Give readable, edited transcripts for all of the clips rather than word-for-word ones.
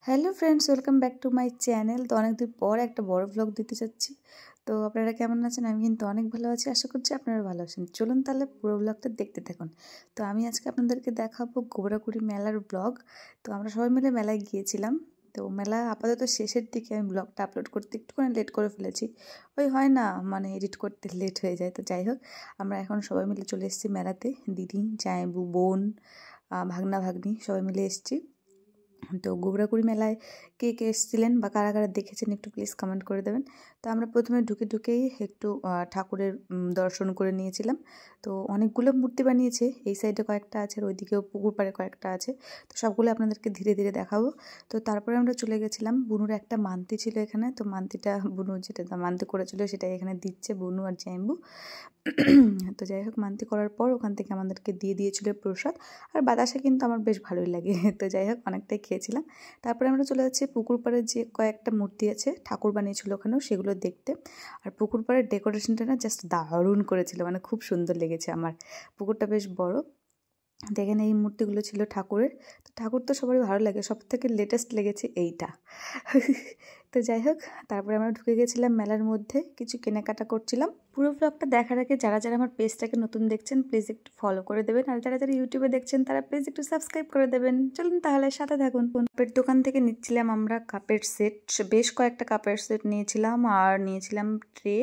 Hello friends, welcome back to my channel. তো অনেকদিন পর একটা বড় ব্লগ দিতে চাচ্ছি। তো আপনারা কেমন আছেন? আমি কিন্তু অনেক ভালো আছি, আশা করছি আপনারা ভালো আছেন। চলুন তাহলে পুরো ব্লগটা দেখতে থাকুন। তো আমি আজকে আপনাদেরকে দেখাবো গোবরাকুড়ি মেলার ব্লগ। তো আমরা সবাই মিলে মেলায় গিয়েছিলাম। তো মেলা আপাতত শেষের দিকে আমি ব্লগটা আপলোড করতে একটুখানি লেট করে ফেলেছি। ওই হয় না, মানে এডিট করতে লেট হয়ে যায়। তো যাই হোক, আমরা এখন সবাই মিলে চলে এসেছি মেলাতে। দিদি, জামাইবু, বোন, ভাগনা ভাগ্নি সবাই মিলে এসেছি। তো গোবরাকুড়ি মেলায় কে কে এসেছিলেন বা কারা কারা দেখেছেন একটু প্লিজ কমেন্ট করে দেবেন। তো আমরা প্রথমে ঢুকেই একটু ঠাকুরের দর্শন করে নিয়েছিলাম। তো অনেকগুলো মূর্তি বানিয়েছে, এই সাইডে কয়েকটা আছে আর ওইদিকেও পুকুর পাড়ে কয়েকটা আছে। তো সবগুলো আপনাদেরকে ধীরে ধীরে দেখাবো। তো তারপরে আমরা চলে গেছিলাম, বুনুর একটা মান্তি ছিল এখানে। তো মান্তিটা বুনু যেটা মান্তি করেছিল সেটাই এখানে দিচ্ছে বুনু আর জাইম্বু। তো যাই হোক, মান্তি করার পর ওখান থেকে আমাদেরকে দিয়ে দিয়েছিল প্রসাদ। আর বাতাসা কিন্তু আমার বেশ ভালোই লাগে। তো যাই হোক, অনেকটাই খেয়েছিলাম। তারপরে আমরা চলে যাচ্ছি পুকুর পাড়ে, যে কয়েকটা মূর্তি আছে ঠাকুর বানিয়েছিল ওখানেও, সেগুলো দেখতে। আর পুকুর পাড়ের ডেকোরেশনটা না জাস্ট দারুণ করেছিল, মানে খুব সুন্দর লেগেছে আমার। পুকুরটা বেশ বড়। দেখেন এই মূর্তিগুলো ছিল ঠাকুরের। তো ঠাকুর তো সবারই ভালো লাগে, সব থেকে লেটেস্ট লেগেছে এইটা। তো যাই হোক, তারপরে আমরা ঢুকে গেছিলাম মেলার মধ্যে, কিছু কেনাকাটা করছিলাম। পুরো ব্লগটা দেখার আগে যারা যারা আমার পেজটাকে নতুন দেখছেন প্লিজ একটু ফলো করে দেবেন, আর যারা যারা ইউটিউবে দেখছেন তারা প্লিজ একটু সাবস্ক্রাইব করে দেবেন। চলুন তাহলে সাথে থাকুন। কাপের দোকান থেকে নিচ্ছিলাম আমরা কাপের সেট, বেশ কয়েকটা কাপের সেট নিয়েছিলাম। আর নিয়েছিলাম ট্রে,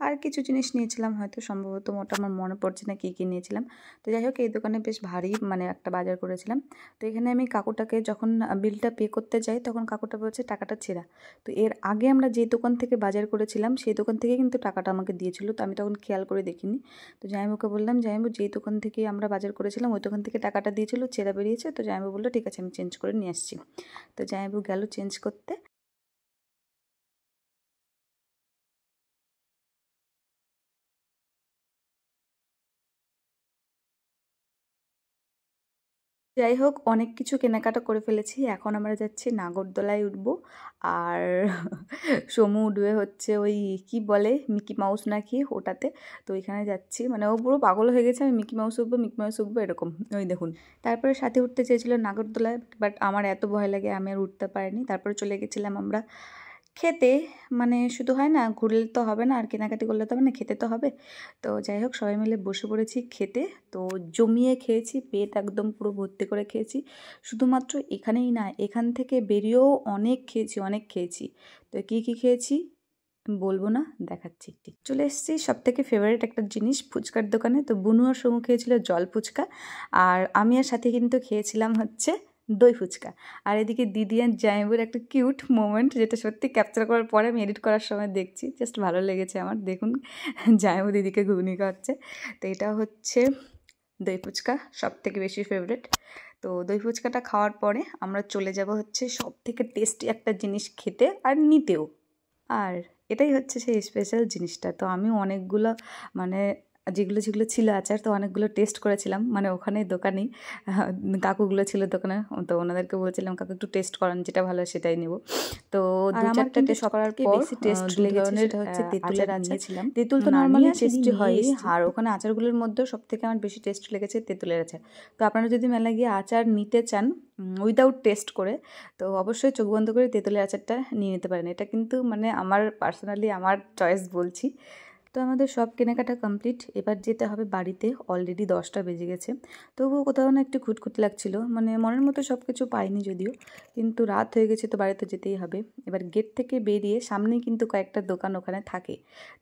আর কিছু জিনিস নিয়েছিলাম, হয়তো সম্ভবত মোটা আমার মনে পড়ছে না কী কী নিয়েছিলাম। তো যাই হোক, এই দোকানে বেশ ভারী মানে একটা বাজার করেছিলাম। তো এখানে আমি কাকুটাকে যখন বিলটা পে করতে যাই তখন কাকুটা বলছে টাকাটা ছেঁড়া। তো এর আগে আমরা যে দোকান থেকে বাজার করেছিলাম সেই দোকান থেকে কিন্তু টাকাটা আমাকে দিয়েছিল, তো আমি তখন খেয়াল করে দেখিনি। তো জামাইবাবুকে বললাম, জামাইবাবু যেই দোকান থেকে আমরা বাজার করেছিলাম ওই দোকান থেকে টাকাটা দিয়েছিল, ছেঁড়া বেরিয়েছে। তো জামাইবাবু বললো ঠিক আছে, আমি চেঞ্জ করে নিয়ে আসছি। তো জামাইবাবু গেল চেঞ্জ করতে। যাই হোক, অনেক কিছু কেনাকাটা করে ফেলেছি। এখন আমরা যাচ্ছি নাগরদোলায় উঠবো। আর সমু উঠবে হচ্ছে ওই কি বলে মিকি মাউস নাকি ওটাতে। তো ওইখানে যাচ্ছি, মানে ও পুরো পাগল হয়ে গেছে আমি মিকি মাউস উঠবো মিকি মাউস উঠবো এরকম, ওই দেখুন। তারপরে সাথে উঠতে চেয়েছিল নাগরদোলায়, বাট আমার এত ভয় লাগে আমি আর উঠতে পারিনি। তারপরে চলে গেছিলাম আমরা খেতে। মানে শুধু হয় না, ঘুরলে তো হবে না আর কেনাকাটি করলে তো হবে না, খেতে তো হবে। তো যাই হোক, সবাই মিলে বসে পড়েছি খেতে। তো জমিয়ে খেয়েছি, পেট একদম পুরো ভর্তি করে খেয়েছি। শুধুমাত্র এখানেই না, এখান থেকে বেরিয়েও অনেক খেয়েছি, অনেক খেয়েছি। তো কী কী খেয়েছি বলবো না, দেখাচ্ছি। চলে এসেছি সব থেকে ফেভারিট একটা জিনিস, ফুচকার দোকানে। তো বুনু আর সমু খেয়েছিল জল ফুচকা, আর আমি আর সাথে কিন্তু খেয়েছিলাম হচ্ছে দই ফুচকা। আর এদিকে দিদি আর জামাইবুর একটা কিউট মোমেন্ট, যেটা সত্যি ক্যাপচার করার পরে আমি এডিট করার সময় দেখছি, জাস্ট ভালো লেগেছে আমার। দেখুন, জামাইবু দিদিকে ঘুগনি খাওয়াচ্ছে। তো এটা হচ্ছে দই ফুচকা, সব থেকে বেশি ফেভারিট। তো দই ফুচকাটা খাওয়ার পরে আমরা চলে যাব হচ্ছে সব থেকে টেস্টি একটা জিনিস খেতে আর নিতেও। আর এটাই হচ্ছে সেই স্পেশাল জিনিসটা। তো আমি অনেকগুলো মানে যেগুলো যেগুলো ছিল আচার, তো অনেকগুলো টেস্ট করেছিলাম, মানে ওখানে দোকানেই কাকুগুলো ছিল দোকানে। তো ওনাদেরকে বলছিলাম কাকু একটু টেস্ট করান, যেটা ভালো সেটাই নেব। তো দু চারটা টেস্ট করার পর বেশি টেস্ট লেগেছে সেটা হচ্ছে তেঁতুলের আচার নিয়েছিলাম। তেঁতুল তো নর্মালি টেস্টি হয়, আর ওখানে আচারগুলোর মধ্যেও সব থেকে আমার বেশি টেস্ট লেগেছে তেঁতুলের আচার। তো আপনারা যদি মেলায় গিয়ে আচার নিতে চান উইদাউট টেস্ট করে, তো অবশ্যই চোখ বন্ধ করে তেঁতুলের আচারটা নিয়ে নিতে পারেন। এটা কিন্তু মানে আমার পার্সোনালি আমার চয়েস বলছি। তো আমাদের সব কেনাকাটা কমপ্লিট, এবার যেতে হবে বাড়িতে। অলরেডি 10টা বেজে গেছে, তবুও কোথাও না একটু খুঁতখুঁত লাগছিল, মানে মনের মতো সব কিছু পাইনি যদিও, কিন্তু রাত হয়ে গেছে তো বাড়িতে যেতেই হবে। এবার গেট থেকে বেরিয়ে সামনেই কিন্তু কয়েকটা দোকান ওখানে থাকে।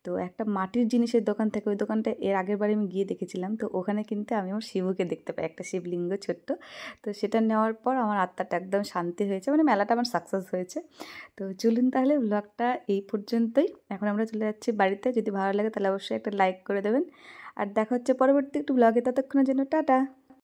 তো একটা মাটির জিনিসের দোকান থাকে, ওই দোকানটা এর আগের বারে আমি গিয়ে দেখেছিলাম। তো ওখানে কিন্তু আমি আমার শিবকে দেখতে পাই, একটা শিবলিঙ্গ ছোট্ট। তো সেটা নেওয়ার পর আমার আত্মাটা একদম শান্তি হয়েছে, মানে মেলাটা আমার সাকসেস হয়েছে। তো চলুন তাহলে ব্লগটা এই পর্যন্তই। এখন আমরা চলে যাচ্ছি বাড়িতে। যদি ভালো লাগে তাহলে অবশ্যই একটা লাইক করে দেবেন, আর দেখা হচ্ছে পরবর্তী একটু ব্লগে। ততক্ষণের জন্য টাটা।